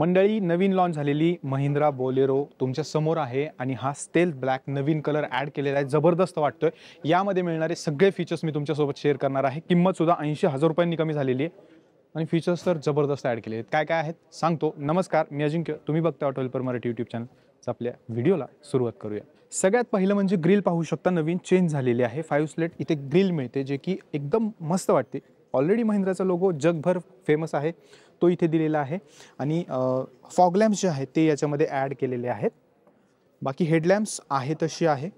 मंडळी, नवीन लॉन्च झालेली महिंद्रा बोलेरो तुमच्या समोर आहे आणि हा स्टेल्थ ब्लॅक नवीन कलर ॲड केलेला आहे. जबरदस्त वाटतोय. यामध्ये मिळणारे सगळे फीचर्स मी तुमच्यासोबत शेअर करणार आहे. किंमत सुद्धा 80,000 रुपयांनी कमी झालेली आहे आणि फीचर्स तर जबरदस्त ॲड केले आहेत. काय काय आहेत सांगतो. नमस्कार, मी अजिंक्य. तुम्ही बघता auto helper Marathi YouTube channel. आपल्या व्हिडिओला सुरुवात करूया. सगळ्यात पहिलं म्हणजे ग्रिल पाहू शकता, नवीन चेंज झालेली आहे. 5 स्लेट इथे ग्रिल मिळते, जे की एकदम मस्त वाटते. ऑलरेडी महिंद्राचा लोगो जगभर फेमस आहे, तो इथे दिलेला आहे. आणि फॉग लॅम्प्स जे आहेत ते याच्यामध्ये ॲड केलेले आहेत. बाकी हेडलॅम्प्स आहे तशी आहे.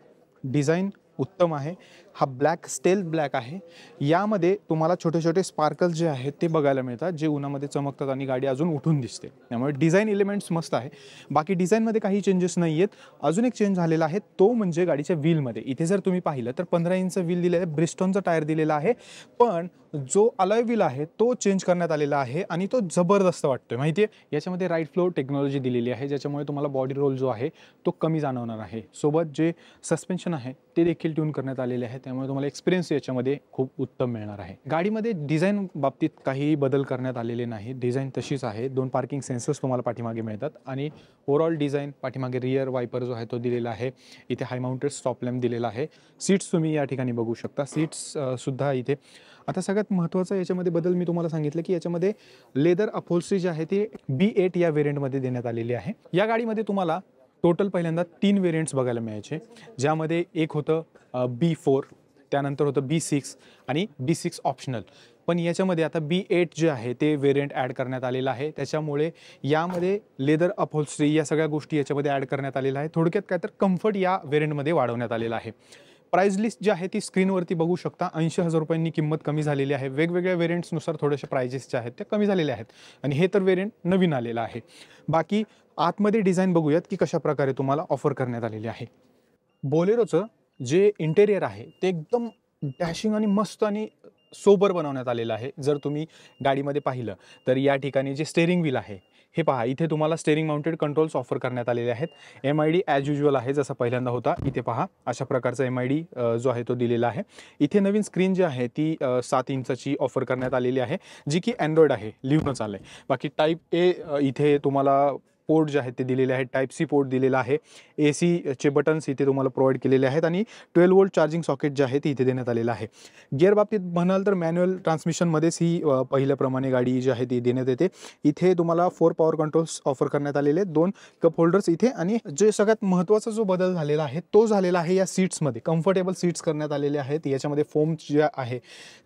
डिझाईन उत्तम आहे. हा ब्लॅक स्टेल्थ ब्लॅक आहे. यामध्ये तुम्हाला छोटे छोटे स्पार्कल्स जे आहेत ते बघायला मिळतात, जे उन्हामध्ये चमकतात आणि गाडी अजून उठून दिसते. त्यामुळे डिझाईन एलिमेंट्स मस्त आहे. बाकी डिझाईनमध्ये काही चेंजेस नाही आहेत. अजून एक चेंज झालेला आहे, तो म्हणजे गाडीच्या व्हीलमध्ये. इथे जर तुम्ही पाहिलं तर 15 इंच व्हील दिलेलं आहे. ब्रिस्टॉनचा टायर दिलेला आहे, पण जो अलॉय व्हील आहे तो चेंज करण्यात आलेला आहे आणि तो जबरदस्त वाटतोय. माहिती आहे, याच्यामध्ये राईट फ्लो टेक्नॉलॉजी दिलेली आहे, ज्याच्यामुळे तुम्हाला बॉडी रोल जो आहे तो कमी जाणवणार आहे. सोबत जे सस्पेन्शन आहे ते देखील ट्यून करण्यात आलेले आहे, त्यामुळे तुम्हाला एक्सपिरियन्स याच्यामध्ये खूप उत्तम मिळणार आहे. गाडीमध्ये डिझाईन बाबतीत काही बदल करण्यात आलेले नाही. डिझाईन तशीच आहे. 2 पार्किंग सेन्सर्स तुम्हाला पाठीमागे मिळतात आणि ओव्हरऑल डिझाईन पाठीमागे रियर वायपर जो आहे तो दिलेला आहे. इथे हाय माउंटेड स्टॉप लॅम्प दिलेला आहे. सीट्स तुम्ही या ठिकाणी बघू शकता. सीट्स सुद्धा इथे. आता सगळ्यात महत्त्वाचा याच्यामध्ये बदल मी तुम्हाला सांगितलं की याच्यामध्ये लेदर अपहोल्स्ट्री जी आहे ती B8 या व्हेरियंटमध्ये देण्यात आलेली आहे. या गाडीमध्ये तुम्हाला टोटल पहिल्यांदा 3 व्हेरियंट्स बघायला मिळायचे, ज्यामध्ये एक होतं B4, त्यानंतर होतं B6 आणि B6 ऑप्शनल. पण याच्यामध्ये आता B8 जे आहे ते व्हेरियंट ॲड करण्यात आलेलं आहे. त्याच्यामुळे यामध्ये लेदर अपहोल्स्ट्री या सगळ्या गोष्टी याच्यामध्ये ॲड करण्यात आलेल्या आहे. थोडक्यात काय तर कम्फर्ट या व्हेरियंटमध्ये वाढवण्यात आलेलं आहे. प्राइस लिस्ट जी आहे ती स्क्रीनवरती बघू शकता. 80,000 रुपयांनी किंमत कमी झालेली आहे. वेगवेगळ्या व्हेरियंट्सनुसार थोड्याशा प्राइजेस ज्या आहेत त्या कमी झालेल्या आहेत आणि हे तर व्हेरियंट नवीन आलेलं आहे. बाकी आतमध्ये डिझाईन बघूयात की कशा प्रकारे तुम्हाला ऑफर करण्यात आलेली आहे. बोलेरोचं जे इंटेरियर आहे ते एकदम डॅशिंग आणि मस्त आणि सोबर बनवण्यात आलेलं आहे. जर तुम्ही गाडीमध्ये पाहिलं तर या ठिकाणी जे स्टेअरिंग व्हील आहे हे पहा, इथे तुम्हाला स्टेअरिंग माउंटेड कंट्रोल्स ऑफर करण्यात आलेले आहेत. MID ॲज युज्युअल आहे, जसा पहिल्यांदा होता. इथे पहा, अशा प्रकारचा MID जो आहे तो दिलेला आहे. इथे नवीन स्क्रीन जी आहे ती 7 इंचाची ऑफर करण्यात आलेली आहे, जी की अँड्रॉइड आहे, लिहूनच आलं आहे. बाकी टाईप A इथे तुम्हाला पोर्ट जे आहेत ते दिलेले आहेत. टाईप C पोर्ट दिलेला आहे. AC चे बटन्स इथे तुम्हाला प्रोव्हाइड केलेले आहेत आणि 12 वोल्ट चार्जिंग सॉकेट जे आहे ते इथे देण्यात आलेलं आहे. गिअर बाबतीत म्हणाल तर मॅन्युअल ट्रान्समिशनमध्येच ही पहिल्याप्रमाणे गाडी जी आहे ती देण्यात येते. इथे तुम्हाला 4 पॉवर कंट्रोल्स ऑफर करण्यात आलेले आहेत. 2 कप होल्डर्स इथे. आणि जे सगळ्यात महत्त्वाचा जो बदल झालेला आहे तो झालेला आहे या सीट्समध्ये. कम्फर्टेबल सीट्स करण्यात आलेले आहेत. याच्यामध्ये फोम जे आहे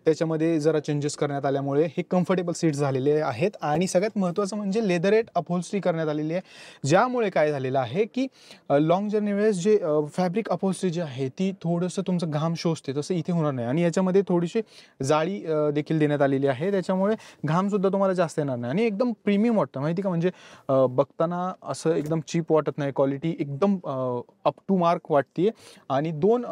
त्याच्यामध्ये जरा चेंजेस करण्यात आल्यामुळे हे कम्फर्टेबल सीट्स झालेले आहेत. आणि सगळ्यात महत्त्वाचं म्हणजे लेदरेट अपहोल्स्ट्री करण्यात आलेली आहे, ज्यामुळे काय झालेलं आहे की लॉंग जर्नी वेळेस जे फॅब्रिक अपहोल्स्ट्री जी आहे ती थोडंसं तुमचं घाम शोषते, तसं इथे होणार नाही. आणि याच्यामध्ये थोडीशी जाळी देखील देण्यात आलेली आहे, त्याच्यामुळे घामसुद्धा तुम्हाला जास्त येणार नाही आणि एकदम प्रीमियम वाटतं. माहिती का, म्हणजे बघताना असं एकदम चीप वाटत नाही. क्वालिटी एकदम अप टू मार्क वाटते. आणि 2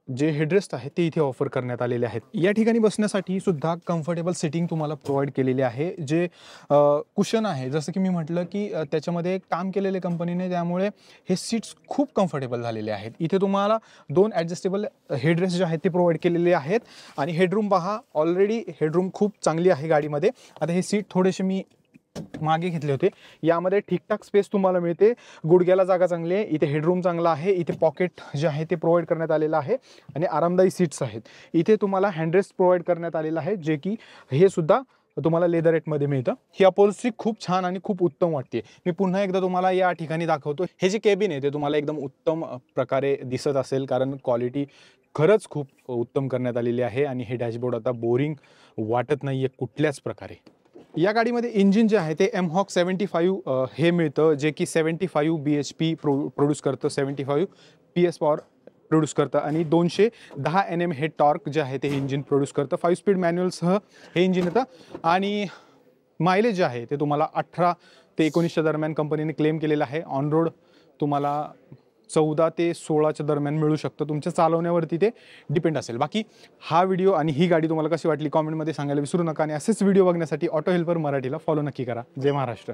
जे हेडरेस्ट आहेत ते इथे ऑफर करण्यात आलेले आहेत. या ठिकाणी बसण्यासाठी सुद्धा कम्फर्टेबल सिटिंग तुम्हाला प्रोव्हाइड केलेली आहे. जे कुशन आहे, जसं की मी म्हटलं की त्याच्यामध्ये काम केलेले कंपनीने, त्यामुळे हे सीट्स खूप कम्फर्टेबल झालेले आहेत. इथे तुम्हाला 2 ॲडजस्टेबल हेडरेस्ट जे आहेत ते प्रोव्हाइड केलेले आहेत. आणि हेडरूम पहा, ऑलरेडी हेडरूम खूप चांगली आहे गाडीमध्ये. आता हे सीट थोडेसे मी मागे घेतले होते. यामध्ये ठीकठाक स्पेस तुम्हाला मिळते. गुडघ्याला जागा चांगली आहे. इथे हेडरूम चांगला आहे. इथे पॉकेट जे आहे ते प्रोव्हाइड करण्यात आलेलं आहे आणि आरामदायी सीट्स आहेत. इथे तुम्हाला हँडरेस्ट प्रोव्हाइड करण्यात आलेलं आहे, जे की हे सुद्धा तुम्हाला लेदर रेटमध्ये मिळतं. ही अपहोल्स्ट्री खूप छान आणि खूप उत्तम वाटते. मी पुन्हा एकदा तुम्हाला या ठिकाणी दाखवतो. हे जे केबिन आहे ते तुम्हाला एकदम उत्तम प्रकारे दिसत असेल, कारण क्वालिटी खरंच खूप उत्तम करण्यात आलेली आहे. आणि हे डॅशबोर्ड आता बोरिंग वाटत नाही आहे कुठल्याच प्रकारे. या गाडीमध्ये इंजिन जे आहे ते MHAWK 75 हे मिळतं, जे की 75 BHP प्रोड्यूस करतं. 75 PS पॉवर प्रोड्यूस करतं आणि 210 Nm हे टॉर्क जे आहे ते हे इंजिन प्रोड्यूस करतं. 5 स्पीड मॅन्युअलसह हे इंजिन येतं. आणि मायलेज जे आहे ते तुम्हाला 18 ते 19च्या दरम्यान कंपनीने क्लेम केलेलं आहे. ऑन रोड तुम्हाला 14 ते 16च्या दरम्यान मिळू शकतं. तुमच्या चालवण्यावरती ते डिपेंड असेल. बाकी हा व्हिडिओ आणि ही गाडी तुम्हाला कशी वाटली कॉमेंटमध्ये सांगायला विसरू नका. आणि असेच व्हिडिओ बघण्यासाठी ऑटो हेल्पर मराठीला फॉलो नक्की करा. जय महाराष्ट्र.